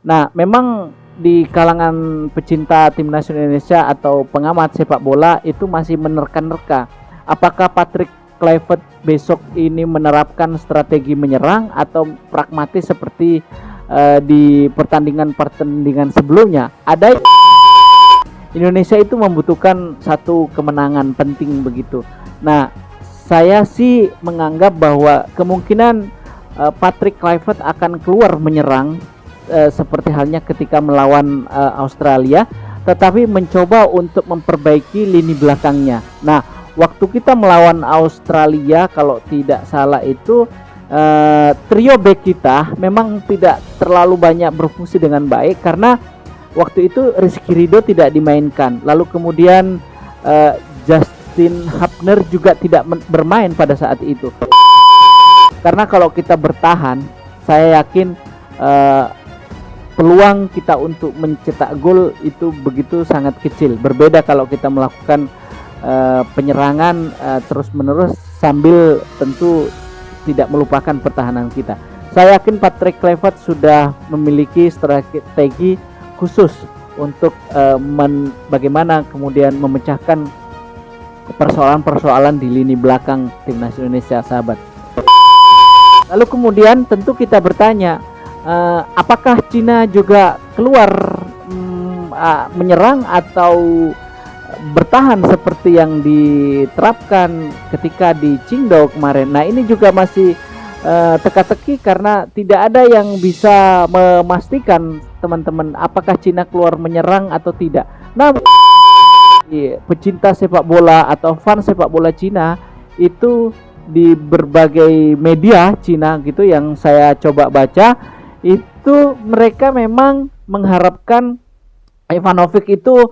Nah, memang di kalangan pecinta timnas Indonesia atau pengamat sepak bola itu masih menerka-nerka apakah Patrick Kluivert besok ini menerapkan strategi menyerang atau pragmatis seperti di pertandingan sebelumnya. Ada Indonesia itu membutuhkan satu kemenangan penting begitu. Nah, saya sih menganggap bahwa kemungkinan Patrick Kluivert akan keluar menyerang seperti halnya ketika melawan Australia, tetapi mencoba untuk memperbaiki lini belakangnya. Nah, waktu kita melawan Australia kalau tidak salah itu trio back kita memang tidak terlalu banyak berfungsi dengan baik karena waktu itu Rizky Ridho tidak dimainkan. Lalu kemudian Justin Hubner juga tidak bermain pada saat itu. Karena kalau kita bertahan, saya yakin peluang kita untuk mencetak gol itu begitu sangat kecil. Berbeda kalau kita melakukan penyerangan terus-menerus sambil tentu tidak melupakan pertahanan kita. Saya yakin Patrick Kluivert sudah memiliki strategi khusus untuk bagaimana kemudian memecahkan persoalan-persoalan di lini belakang timnas Indonesia, sahabat. Lalu kemudian tentu kita bertanya, apakah Cina juga keluar menyerang atau bertahan seperti yang diterapkan ketika di Qingdao kemarin. Nah, ini juga masih teka-teki karena tidak ada yang bisa memastikan teman-teman apakah Cina keluar menyerang atau tidak. Nah, pecinta sepak bola atau fans sepak bola Cina itu di berbagai media Cina gitu yang saya coba baca, itu mereka memang mengharapkan Ivanovic itu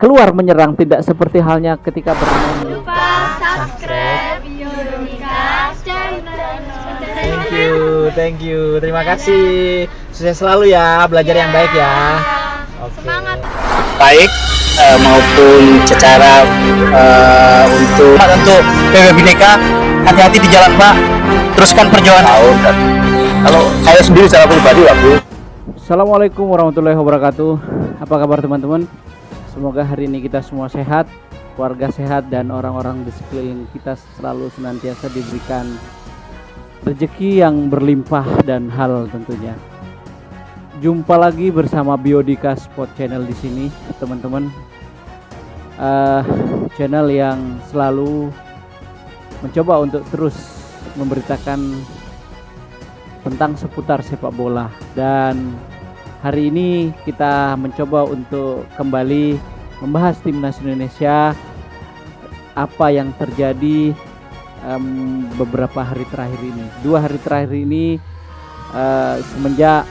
keluar menyerang, tidak seperti halnya ketika bermain. Lupa subscribe Yonika channel. Thank you. Terima kasih. Sukses selalu ya, belajar yang baik ya. Oke. Semangat. Baik maupun secara untuk PB Bhinneka, hati-hati di jalan Pak, teruskan perjuangan. Dan kalau saya sendiri secara pribadi lah Bu. Assalamualaikum warahmatullahi wabarakatuh. Apa kabar teman-teman? Semoga hari ini kita semua sehat, keluarga sehat, dan orang-orang di sekeliling kita selalu senantiasa diberikan rezeki yang berlimpah dan halal tentunya. Jumpa lagi bersama Biodika Sport Channel di sini, teman-teman. Channel yang selalu mencoba untuk terus memberitakan tentang seputar sepak bola, dan hari ini kita mencoba untuk kembali membahas timnas Indonesia, apa yang terjadi beberapa hari terakhir ini. 2 hari terakhir ini semenjak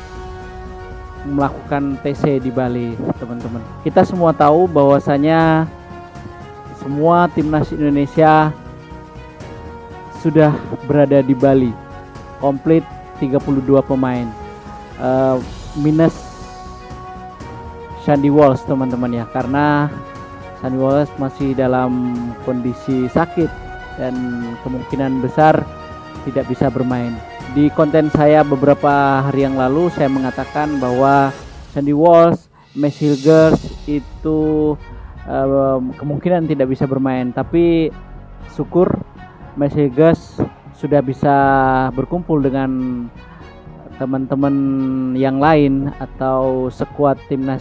melakukan TC di Bali, teman-teman. Kita semua tahu bahwasanya semua timnas Indonesia sudah berada di Bali, komplit 32 pemain, minus Sandy Walsh teman-teman ya, karena Sandy Walsh masih dalam kondisi sakit dan kemungkinan besar tidak bisa bermain. Di konten saya beberapa hari yang lalu saya mengatakan bahwa Sandy Walsh, Max Hilgers itu kemungkinan tidak bisa bermain, tapi syukur Max Hilgers sudah bisa berkumpul dengan teman-teman yang lain atau skuad timnas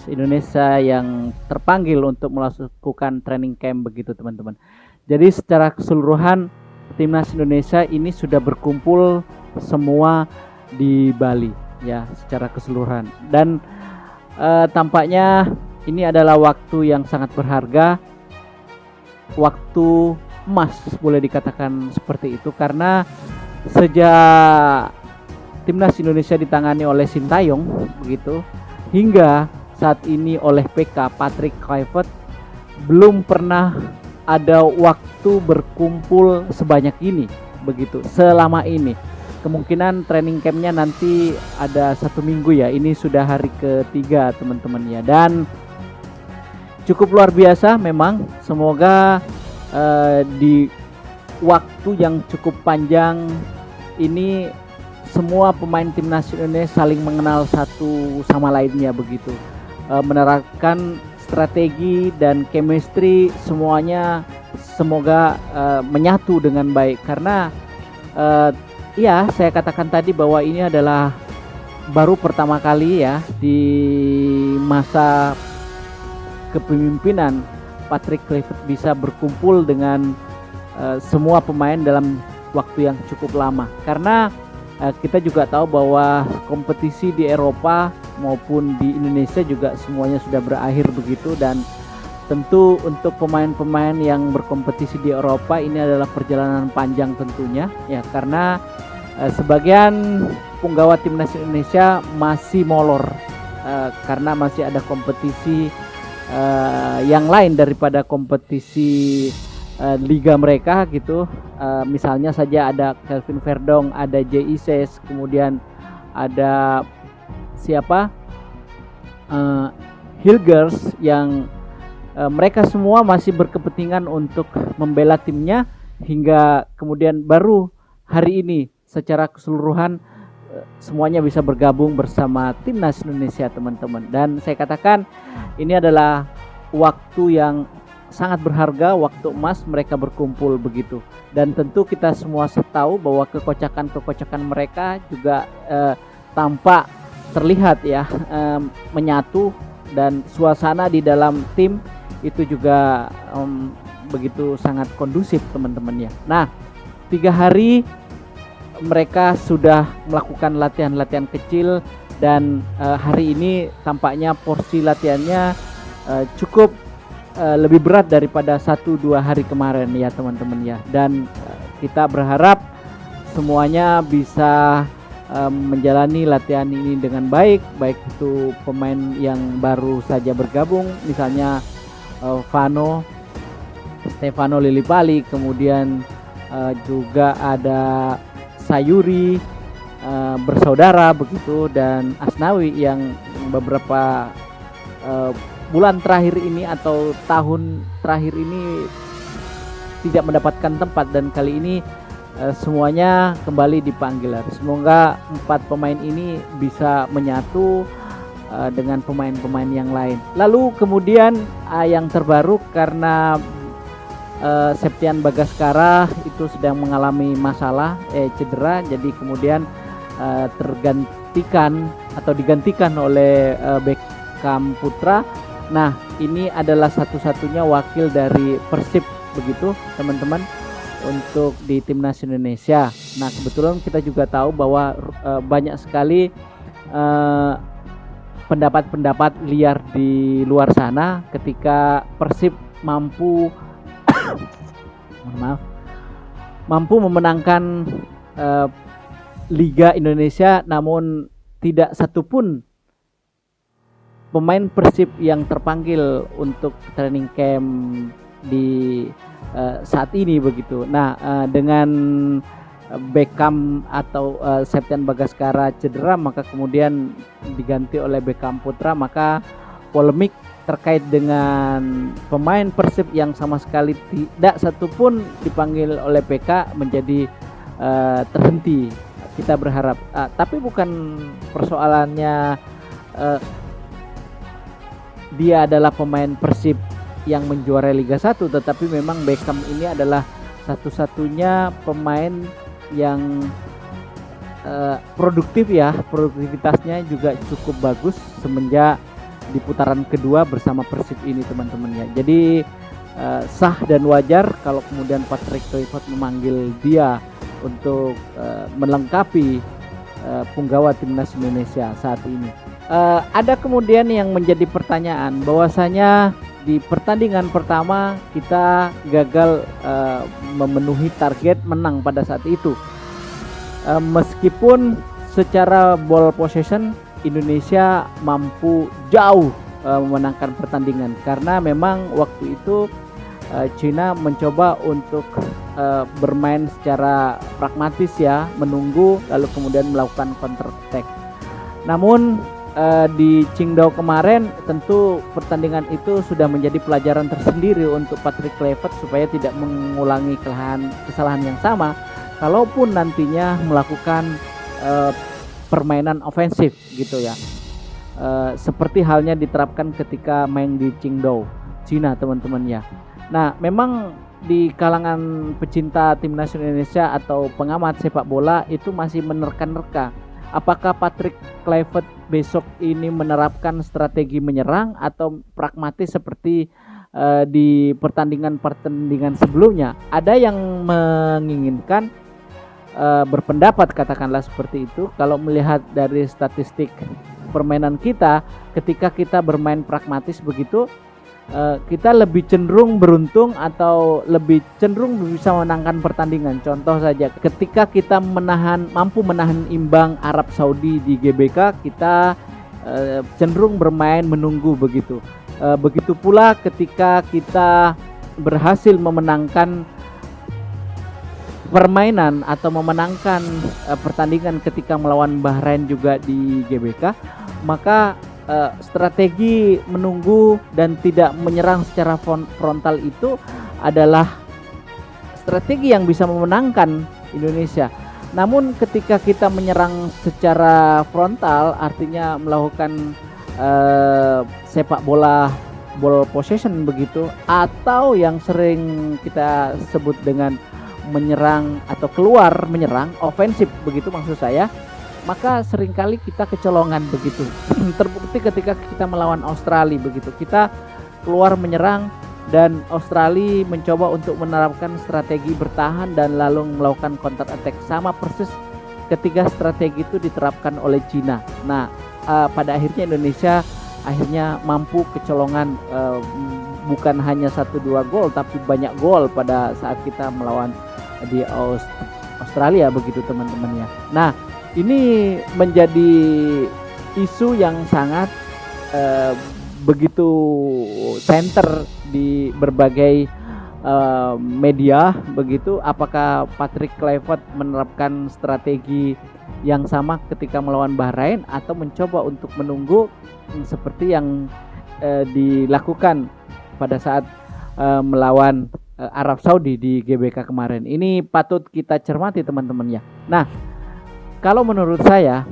Indonesia yang terpanggil untuk melakukan training camp begitu teman-teman. Jadi secara keseluruhan timnas Indonesia ini sudah berkumpul semua di Bali ya, secara keseluruhan, dan tampaknya ini adalah waktu yang sangat berharga, waktu emas boleh dikatakan seperti itu, karena sejak timnas Indonesia ditangani oleh Sintayong begitu hingga saat ini oleh PK Patrick Kluivert, belum pernah ada waktu berkumpul sebanyak ini begitu selama ini. Kemungkinan training campnya nanti ada 1 minggu ya, ini sudah hari ketiga teman-teman ya, dan cukup luar biasa memang. Semoga di waktu yang cukup panjang ini semua pemain timnas Indonesia saling mengenal satu sama lainnya begitu. Menerapkan strategi dan chemistry semuanya semoga menyatu dengan baik karena ya saya katakan tadi bahwa ini adalah baru pertama kali ya di masa kepemimpinan Patrick Kluivert bisa berkumpul dengan semua pemain dalam waktu yang cukup lama karena kita juga tahu bahwa kompetisi di Eropa maupun di Indonesia juga semuanya sudah berakhir begitu dan tentu untuk pemain-pemain yang berkompetisi di Eropa ini adalah perjalanan panjang tentunya ya karena sebagian punggawa timnas Indonesia masih molor karena masih ada kompetisi yang lain daripada kompetisi liga mereka gitu. Misalnya saja ada Kelvin Verdong, ada J.I. Ses, kemudian ada siapa Hilgers yang mereka semua masih berkepentingan untuk membela timnya hingga kemudian baru hari ini secara keseluruhan semuanya bisa bergabung bersama timnas Indonesia teman-teman dan saya katakan ini adalah waktu yang sangat berharga, waktu emas mereka berkumpul begitu dan tentu kita semua tahu bahwa kekocakan-kekocakan mereka juga tampak terlihat ya menyatu dan suasana di dalam tim itu juga begitu sangat kondusif teman-teman ya. Nah 3 hari mereka sudah melakukan latihan-latihan kecil dan hari ini tampaknya porsi latihannya cukup lebih berat daripada 1-2 hari kemarin ya teman-teman ya dan kita berharap semuanya bisa menjalani latihan ini dengan baik itu pemain yang baru saja bergabung misalnya Stefano Lillipali kemudian juga ada Sayuri bersaudara begitu dan Asnawi yang beberapa bulan terakhir ini atau tahun terakhir ini tidak mendapatkan tempat dan kali ini semuanya kembali dipanggil. Semoga 4 pemain ini bisa menyatu dengan pemain-pemain yang lain. Lalu kemudian yang terbaru karena Septian Bagaskara itu sedang mengalami masalah cedera jadi kemudian digantikan oleh Beckham Putra. Nah, ini adalah satu-satunya wakil dari Persib begitu, teman-teman, untuk di timnas Indonesia. Nah, kebetulan kita juga tahu bahwa banyak sekali pendapat-pendapat liar di luar sana ketika Persib mampu memenangkan Liga Indonesia namun tidak satupun pemain Persib yang terpanggil untuk training camp di saat ini begitu. Nah, dengan Beckham atau Septian Bagaskara cedera maka kemudian diganti oleh Beckham Putra, maka polemik terkait dengan pemain Persib yang sama sekali tidak satupun dipanggil oleh PK menjadi terhenti. Kita berharap tapi bukan persoalannya dia adalah pemain Persib yang menjuarai Liga 1, tetapi memang Beckham ini adalah satu-satunya pemain yang produktif ya, produktivitasnya juga cukup bagus semenjak di putaran kedua bersama Persib ini teman-teman ya. Jadi sah dan wajar kalau kemudian Patrick Kluivert memanggil dia untuk melengkapi punggawa timnas Indonesia saat ini. Ada kemudian yang menjadi pertanyaan bahwasanya di pertandingan pertama kita gagal memenuhi target menang pada saat itu. Meskipun secara ball possession Indonesia mampu jauh memenangkan pertandingan karena memang waktu itu China mencoba untuk bermain secara pragmatis ya, menunggu lalu kemudian melakukan counter attack. Namun di Qingdao kemarin tentu pertandingan itu sudah menjadi pelajaran tersendiri untuk Patrick Kluivert supaya tidak mengulangi kesalahan yang sama kalaupun nantinya melakukan eh, permainan ofensif gitu ya. Seperti halnya diterapkan ketika main di Qingdao, Cina teman-teman ya. Nah, memang di kalangan pecinta timnas Indonesia atau pengamat sepak bola itu masih menerka-nerka. Apakah Patrick Kluivert besok ini menerapkan strategi menyerang atau pragmatis seperti di pertandingan sebelumnya? Ada yang menginginkan berpendapat katakanlah seperti itu. Kalau melihat dari statistik permainan kita, ketika kita bermain pragmatis begitu, kita lebih cenderung beruntung atau lebih cenderung bisa menangkan pertandingan. Contoh saja, ketika kita mampu menahan imbang Arab Saudi di GBK, kita cenderung bermain menunggu begitu. Begitu pula ketika kita berhasil memenangkan permainan atau memenangkan pertandingan ketika melawan Bahrain juga di GBK, maka strategi menunggu dan tidak menyerang secara frontal itu adalah strategi yang bisa memenangkan Indonesia. Namun ketika kita menyerang secara frontal, artinya melakukan sepak bola ball possession begitu, atau yang sering kita sebut dengan menyerang atau keluar menyerang ofensif begitu maksud saya, maka seringkali kita kecolongan begitu. Terbukti ketika kita melawan Australia begitu, kita keluar menyerang dan Australia mencoba untuk menerapkan strategi bertahan dan lalu melakukan counter attack, sama persis ketika strategi itu diterapkan oleh Cina. Nah, pada akhirnya Indonesia mampu kecolongan, bukan hanya 1-2 gol tapi banyak gol pada saat kita melawan di Australia begitu teman-teman ya. Nah, ini menjadi isu yang sangat begitu center di berbagai media begitu. Apakah Patrick Kluivert menerapkan strategi yang sama ketika melawan Bahrain atau mencoba untuk menunggu seperti yang dilakukan pada saat melawan Arab Saudi di GBK kemarin? Ini patut kita cermati teman-teman ya. Nah, kalau menurut saya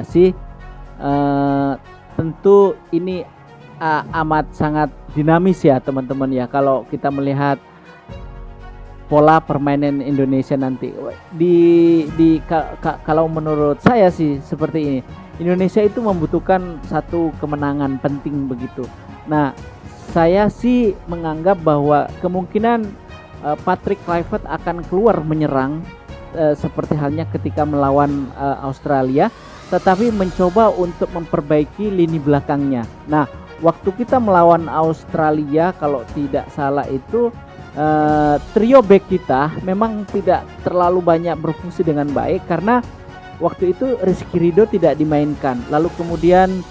sih tentu ini amat sangat dinamis ya teman-teman ya. Kalau kita melihat pola permainan Indonesia nanti kalau menurut saya sih seperti ini. Indonesia itu membutuhkan satu kemenangan penting begitu. Nah, saya sih menganggap bahwa kemungkinan Patrick Kluivert akan keluar menyerang seperti halnya ketika melawan Australia, tetapi mencoba untuk memperbaiki lini belakangnya. Nah, waktu kita melawan Australia kalau tidak salah itu trio back kita memang tidak terlalu banyak berfungsi dengan baik karena waktu itu Rizky Ridho tidak dimainkan. Lalu kemudian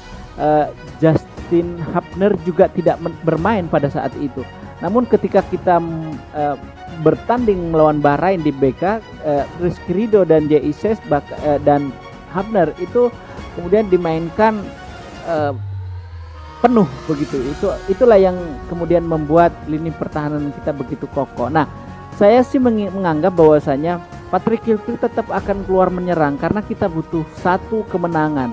Justin Hubner juga tidak bermain pada saat itu. Namun ketika kita bertanding melawan Bahrain di BK, Rizky Ridho dan JIC dan Hubner itu kemudian dimainkan penuh begitu. Itulah yang kemudian membuat lini pertahanan kita begitu kokoh. Nah, saya sih menganggap bahwasanya Patrick Kluivert tetap akan keluar menyerang karena kita butuh satu kemenangan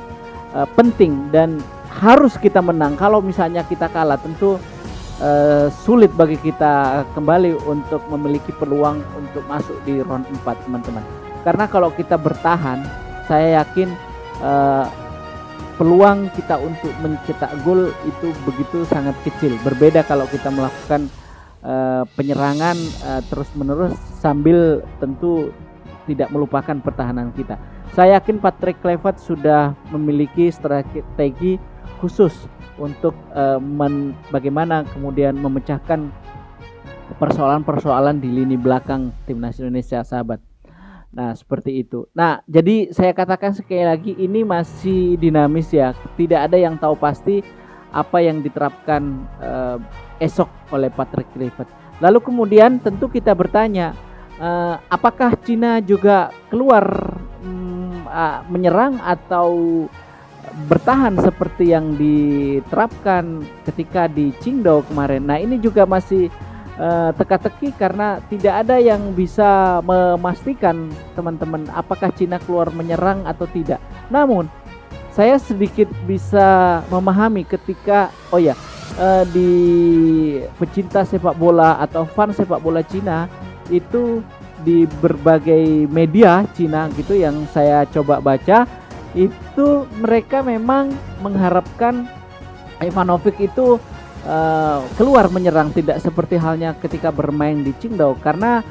penting dan harus kita menang. Kalau misalnya kita kalah tentu sulit bagi kita kembali untuk memiliki peluang untuk masuk di round 4 teman-teman. Karena kalau kita bertahan, saya yakin peluang kita untuk mencetak gol itu begitu sangat kecil. Berbeda kalau kita melakukan penyerangan terus-menerus sambil tentu tidak melupakan pertahanan kita. Saya yakin Patrick Kluivert sudah memiliki strategi khusus untuk bagaimana kemudian memecahkan persoalan-persoalan di lini belakang timnas Indonesia, sahabat. Nah, seperti itu. Nah, jadi saya katakan sekali lagi ini masih dinamis ya. Tidak ada yang tahu pasti apa yang diterapkan esok oleh Patrick Kluivert. Lalu kemudian tentu kita bertanya, apakah Cina juga keluar menyerang atau bertahan seperti yang diterapkan ketika di Qingdao kemarin? Nah, ini juga masih teka-teki karena tidak ada yang bisa memastikan teman-teman apakah Cina keluar menyerang atau tidak. Namun saya sedikit bisa memahami ketika di pecinta sepak bola atau fans sepak bola Cina itu di berbagai media Cina gitu yang saya coba baca, itu mereka memang mengharapkan Ivanovic itu keluar menyerang, tidak seperti halnya ketika bermain di Qingdao, karena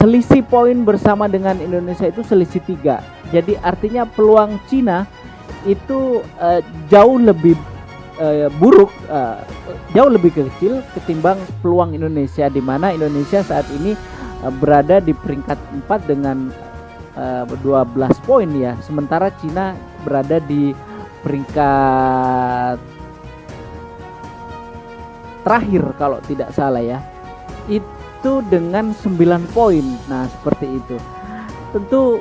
selisih poin bersama dengan Indonesia itu selisih 3. Jadi artinya peluang Cina itu jauh lebih buruk, jauh lebih kecil ketimbang peluang Indonesia, di mana Indonesia saat ini berada di peringkat 4 dengan 12 poin ya, sementara Cina berada di peringkat terakhir kalau tidak salah ya, itu dengan 9 poin. Nah seperti itu. Tentu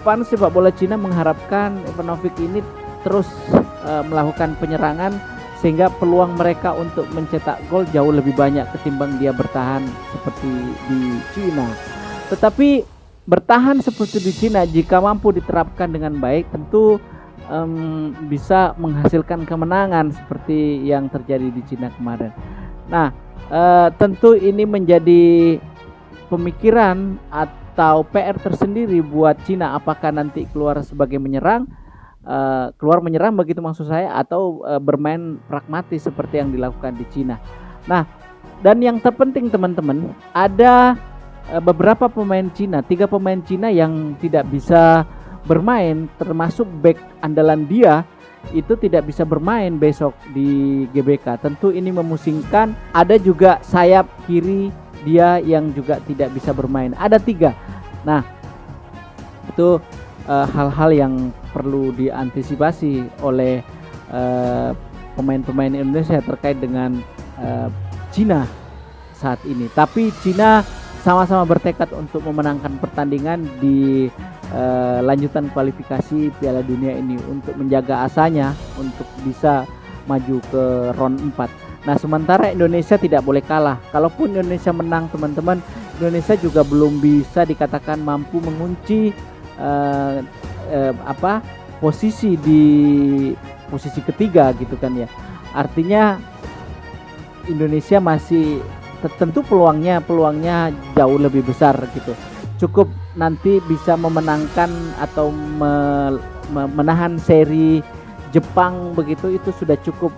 fans sepak bola Cina mengharapkan Ivanovic ini terus melakukan penyerangan sehingga peluang mereka untuk mencetak gol jauh lebih banyak ketimbang dia bertahan seperti di Cina. Tetapi bertahan seperti di Cina jika mampu diterapkan dengan baik tentu bisa menghasilkan kemenangan seperti yang terjadi di Cina kemarin. Nah, tentu ini menjadi pemikiran atau PR tersendiri buat Cina, apakah nanti keluar sebagai menyerang, begitu maksud saya, atau bermain pragmatis seperti yang dilakukan di Cina. Nah, dan yang terpenting teman-teman, ada beberapa pemain Cina, 3 pemain Cina yang tidak bisa bermain, termasuk back andalan dia itu tidak bisa bermain besok di GBK. Tentu ini memusingkan. Ada juga sayap kiri dia yang juga tidak bisa bermain. Ada 3. Nah, itu hal-hal yang perlu diantisipasi oleh pemain-pemain Indonesia terkait dengan Cina saat ini. Tapi Cina sama-sama bertekad untuk memenangkan pertandingan di lanjutan kualifikasi Piala Dunia ini untuk menjaga asanya untuk bisa maju ke round 4. Nah, sementara Indonesia tidak boleh kalah. Kalaupun Indonesia menang teman-teman, Indonesia juga belum bisa dikatakan mampu mengunci posisi di posisi ketiga gitu kan ya. Artinya Indonesia masih tentu peluangnya jauh lebih besar gitu. Cukup nanti bisa memenangkan atau menahan seri Jepang begitu, itu sudah cukup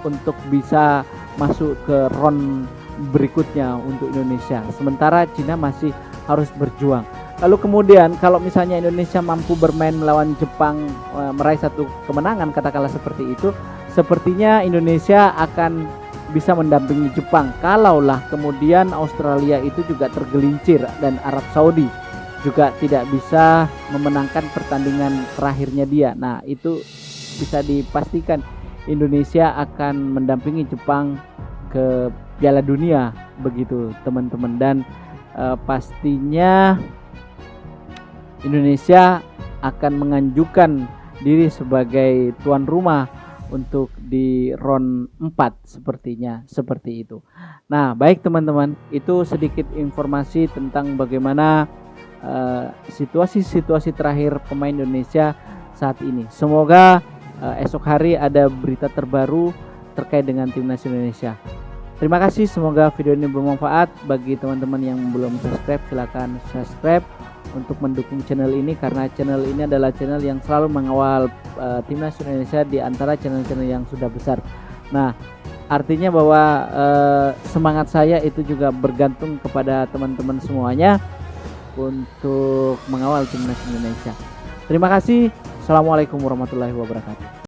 untuk bisa masuk ke round berikutnya untuk Indonesia. Sementara Cina masih harus berjuang. Lalu kemudian kalau misalnya Indonesia mampu bermain melawan Jepang, meraih 1 kemenangan katakanlah seperti itu, sepertinya Indonesia akan bisa mendampingi Jepang. Kalaulah kemudian Australia itu juga tergelincir dan Arab Saudi juga tidak bisa memenangkan pertandingan terakhirnya dia. Nah, itu bisa dipastikan Indonesia akan mendampingi Jepang ke Piala Dunia begitu teman-teman, dan pastinya Indonesia akan mengajukan diri sebagai tuan rumah untuk di round 4 sepertinya seperti itu. Nah, baik teman-teman, itu sedikit informasi tentang bagaimana situasi-situasi terakhir pemain Indonesia saat ini. Semoga esok hari ada berita terbaru terkait dengan timnas Indonesia. Terima kasih, semoga video ini bermanfaat. Bagi teman-teman yang belum subscribe, silakan subscribe untuk mendukung channel ini, karena channel ini adalah channel yang selalu mengawal timnas Indonesia di antara channel-channel yang sudah besar. Nah, artinya bahwa semangat saya itu juga bergantung kepada teman-teman semuanya untuk mengawal timnas Indonesia. Terima kasih. Assalamualaikum warahmatullahi wabarakatuh.